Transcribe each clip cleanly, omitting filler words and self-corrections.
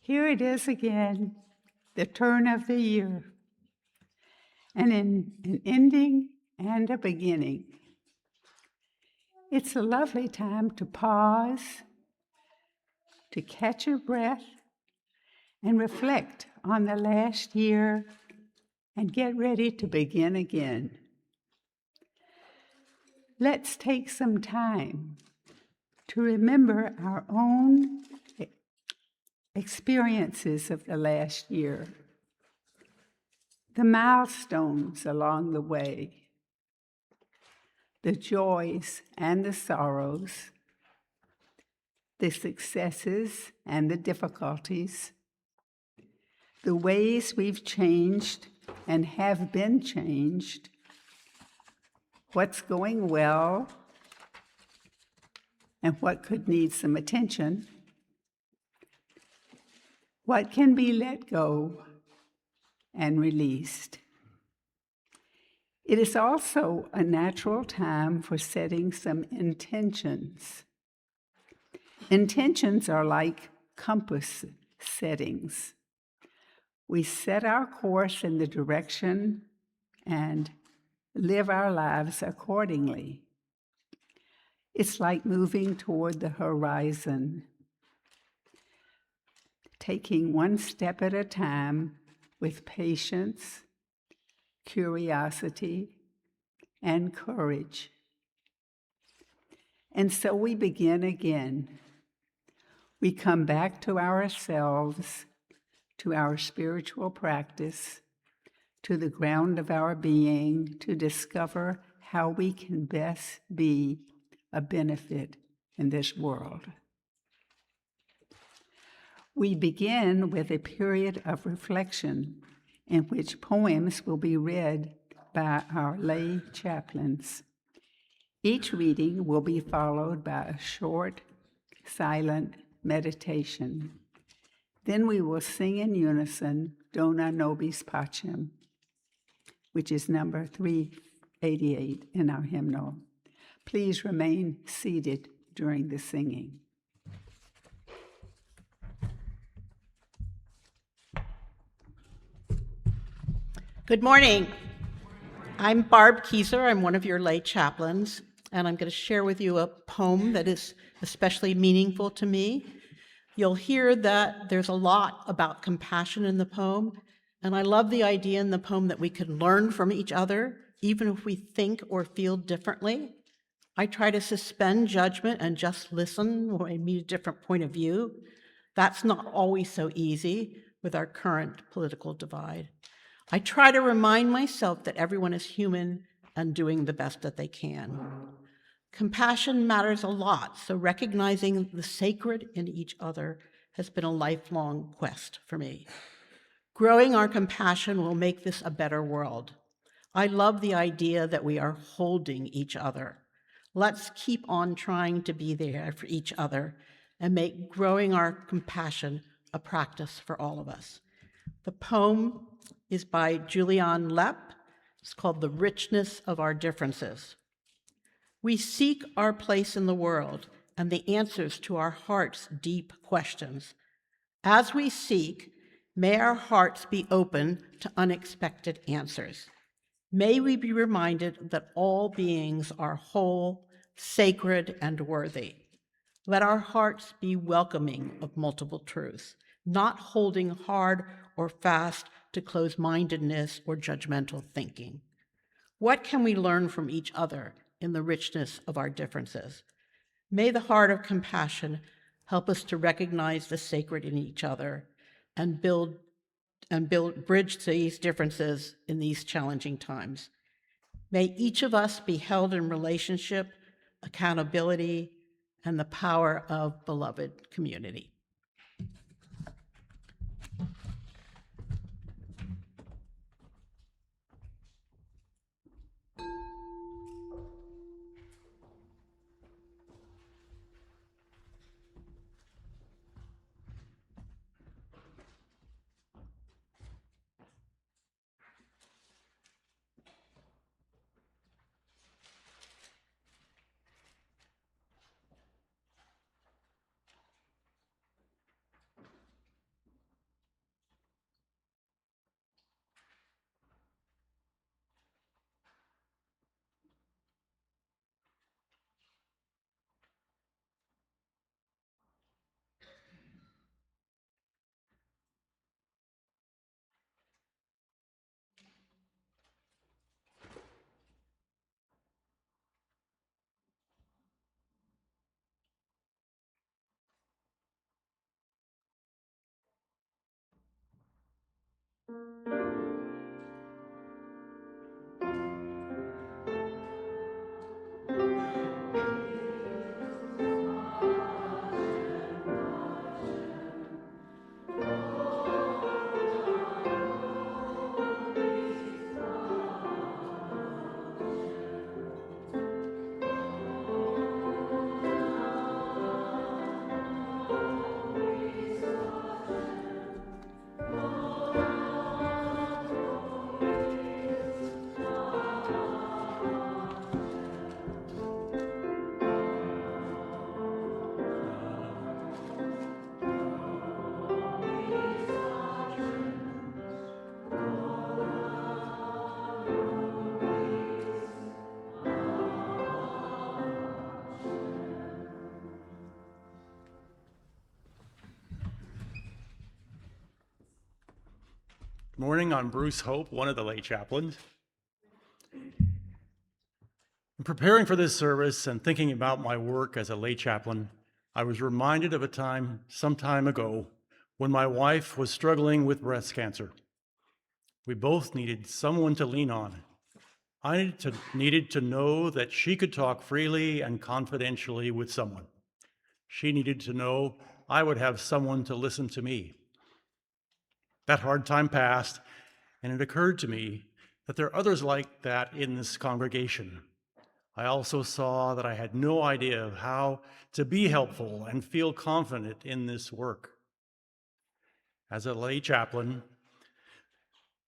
Here it is again, the turn of the year, and in an ending and a beginning. It's a lovely time to pause, to catch your breath, and reflect on the last year and get ready to begin again. Let's take some time to remember our own experiences of the last year, the milestones along the way, the joys and the sorrows, the successes and the difficulties, the ways we've changed and have been changed, what's going well and what could need some attention, what can be let go and released. It is also a natural time for setting some intentions. Intentions are like compass settings. We set our course in the direction and live our lives accordingly. It's like moving toward the horizon, taking one step at a time with patience, curiosity, and courage. And so we begin again. We come back to ourselves, to our spiritual practice, to the ground of our being, to discover how we can best be a benefit in this world. We begin with a period of reflection in which poems will be read by our lay chaplains. Each reading will be followed by a short, silent meditation. Then we will sing in unison Dona Nobis Pacem, which is number 388 in our hymnal. Please remain seated during the singing. Good morning. I'm Barb Kezur. I'm one of your lay chaplains, and I'm going to share with you a poem that is especially meaningful to me. You'll hear that there's a lot about compassion in the poem, and I love the idea in the poem that we can learn from each other, even if we think or feel differently. I try to suspend judgment and just listen when I meet a different point of view. That's not always so easy with our current political divide. I try to remind myself that everyone is human and doing the best that they can. Compassion matters a lot, so recognizing the sacred in each other has been a lifelong quest for me. Growing our compassion will make this a better world. I love the idea that we are holding each other. Let's keep on trying to be there for each other and make growing our compassion a practice for all of us. The poem is by Julian Lepp. It's called The Richness of Our Differences. We seek our place in the world and the answers to our heart's deep questions. As we seek, may our hearts be open to unexpected answers. May we be reminded that all beings are whole, sacred, and worthy. Let our hearts be welcoming of multiple truths, not holding hard or fast to closed-mindedness or judgmental thinking. What can we learn from each other in the richness of our differences? May the heart of compassion help us to recognize the sacred in each other and bridge these differences in these challenging times. May each of us be held in relationship, accountability, and the power of beloved community. Morning, I'm Bruce Hope, one of the lay chaplains. In preparing for this service and thinking about my work as a lay chaplain, I was reminded of a time some time ago when my wife was struggling with breast cancer. We both needed someone to lean on. I needed to know that she could talk freely and confidentially with someone. She needed to know I would have someone to listen to me. That hard time passed, and it occurred to me that there are others like that in this congregation. I also saw that I had no idea of how to be helpful and feel confident in this work. As a lay chaplain,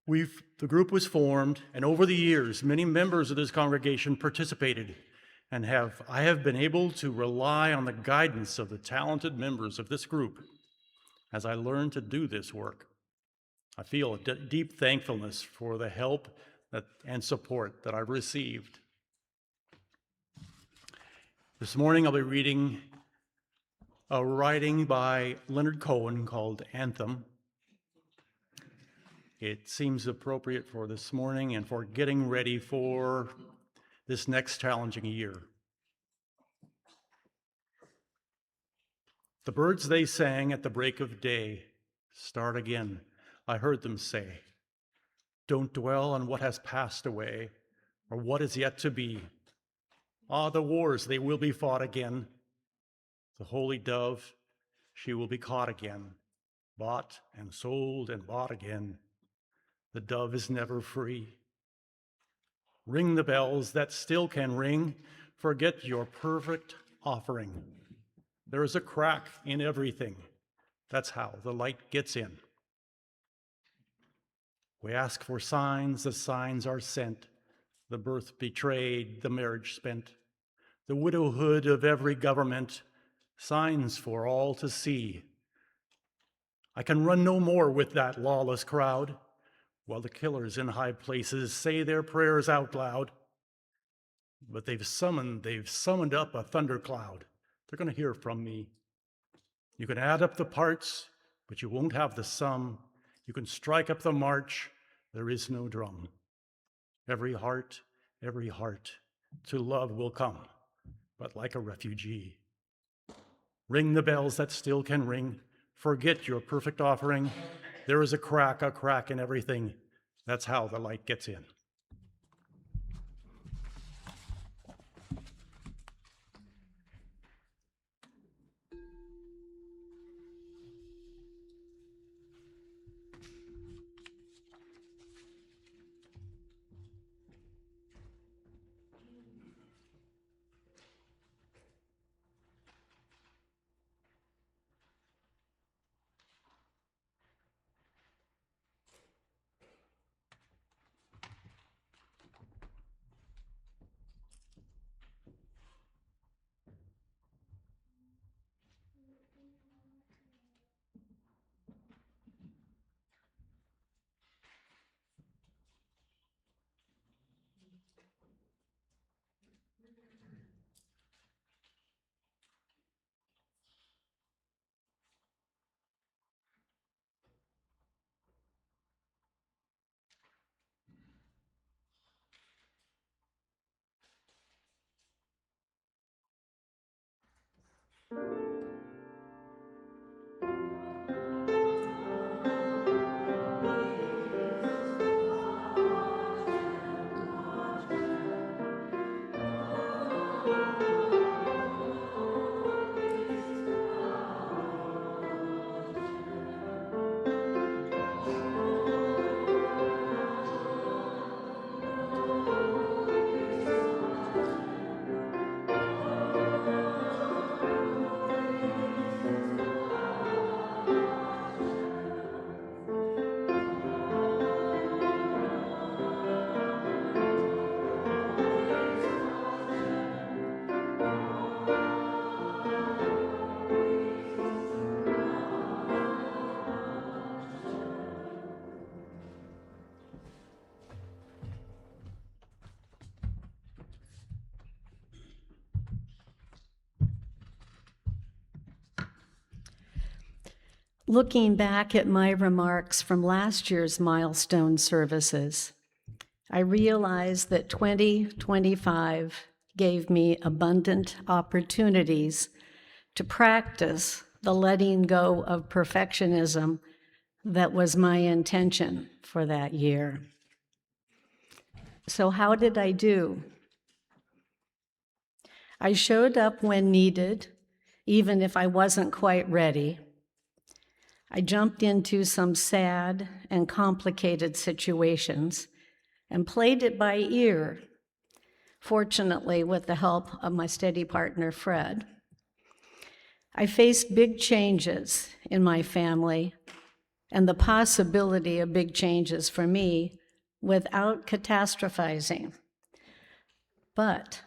the group was formed, and over the years, many members of this congregation participated, and I have been able to rely on the guidance of the talented members of this group as I learned to do this work. I feel a deep thankfulness for the help and support that I've received. This morning I'll be reading a writing by Leonard Cohen called Anthem. It seems appropriate for this morning and for getting ready for this next challenging year. The birds they sang at the break of day start again, I heard them say. Don't dwell on what has passed away or what is yet to be. Ah, the wars, they will be fought again. The holy dove, she will be caught again, bought and sold and bought again. The dove is never free. Ring the bells that still can ring. Forget your perfect offering. There is a crack in everything. That's how the light gets in. We ask for signs, the signs are sent. The birth betrayed, the marriage spent. The widowhood of every government, signs for all to see. I can run no more with that lawless crowd, while the killers in high places say their prayers out loud. But they've summoned up a thundercloud. They're going to hear from me. You can add up the parts, but you won't have the sum. You can strike up the march, there is no drum. Every heart, to love will come, but like a refugee. Ring the bells that still can ring. Forget your perfect offering. There is a crack in everything. That's how the light gets in. Looking back at my remarks from last year's milestone services, I realized that 2025 gave me abundant opportunities to practice the letting go of perfectionism that was my intention for that year. So how did I do? I showed up when needed, even if I wasn't quite ready. I jumped into some sad and complicated situations and played it by ear, fortunately with the help of my steady partner, Fred. I faced big changes in my family and the possibility of big changes for me without catastrophizing. But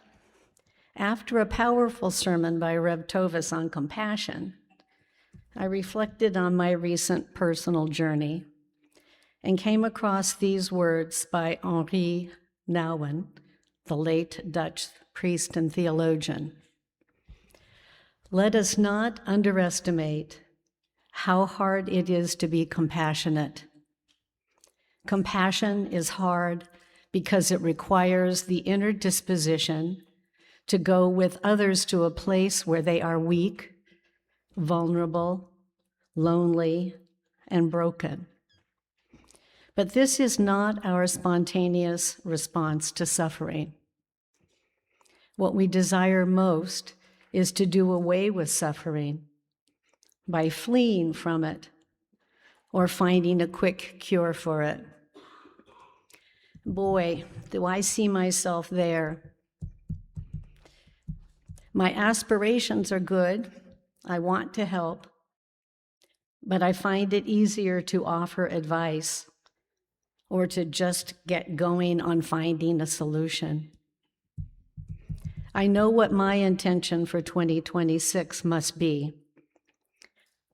after a powerful sermon by Rev Tovis on compassion, I reflected on my recent personal journey and came across these words by Henri Nouwen, the late Dutch priest and theologian. Let us not underestimate how hard it is to be compassionate. Compassion is hard because it requires the inner disposition to go with others to a place where they are weak, vulnerable, lonely, and broken. But this is not our spontaneous response to suffering. What we desire most is to do away with suffering by fleeing from it or finding a quick cure for it. Boy, do I see myself there. My aspirations are good. I want to help, but I find it easier to offer advice or to just get going on finding a solution. I know what my intention for 2026 must be.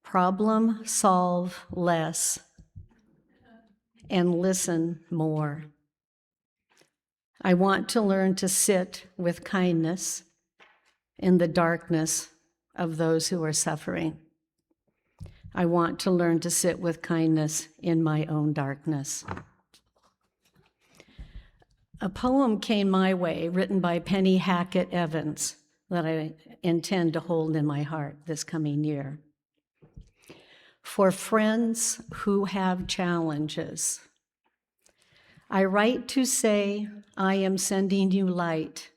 Problem solve less and listen more. I want to learn to sit with kindness in the darkness of those who are suffering. I want to learn to sit with kindness in my own darkness. A poem came my way, written by Penny Hackett Evans, that I intend to hold in my heart this coming year. For friends who have challenges, I write to say I am sending you light,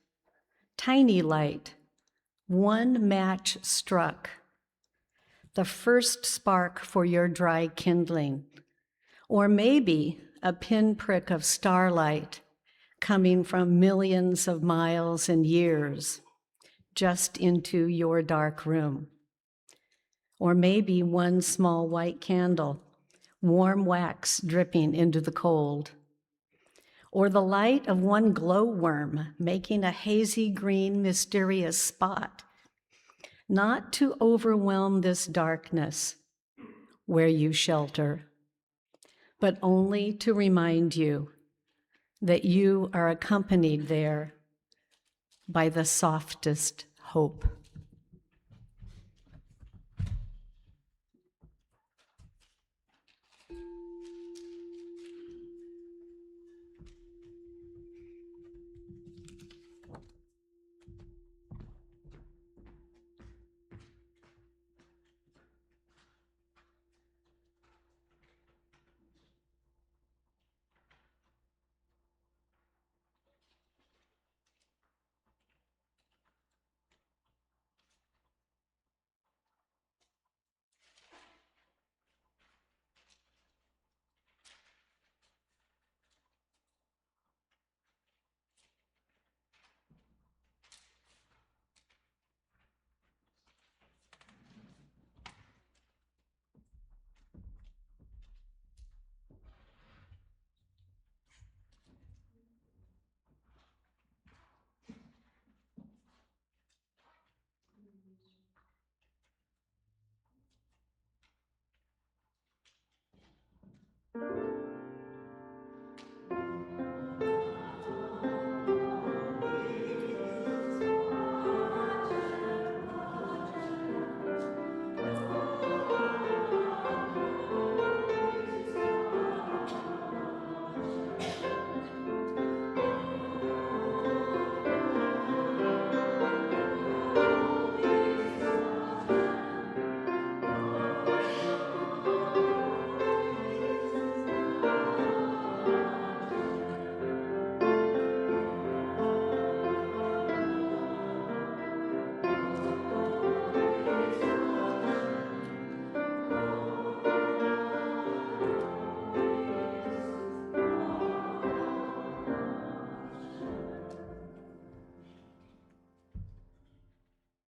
tiny light, one match struck, the first spark for your dry kindling, or maybe a pinprick of starlight coming from millions of miles and years just into your dark room. Or maybe one small white candle, warm wax dripping into the cold. Or the light of one glowworm making a hazy green mysterious spot, not to overwhelm this darkness where you shelter, but only to remind you that you are accompanied there by the softest hope.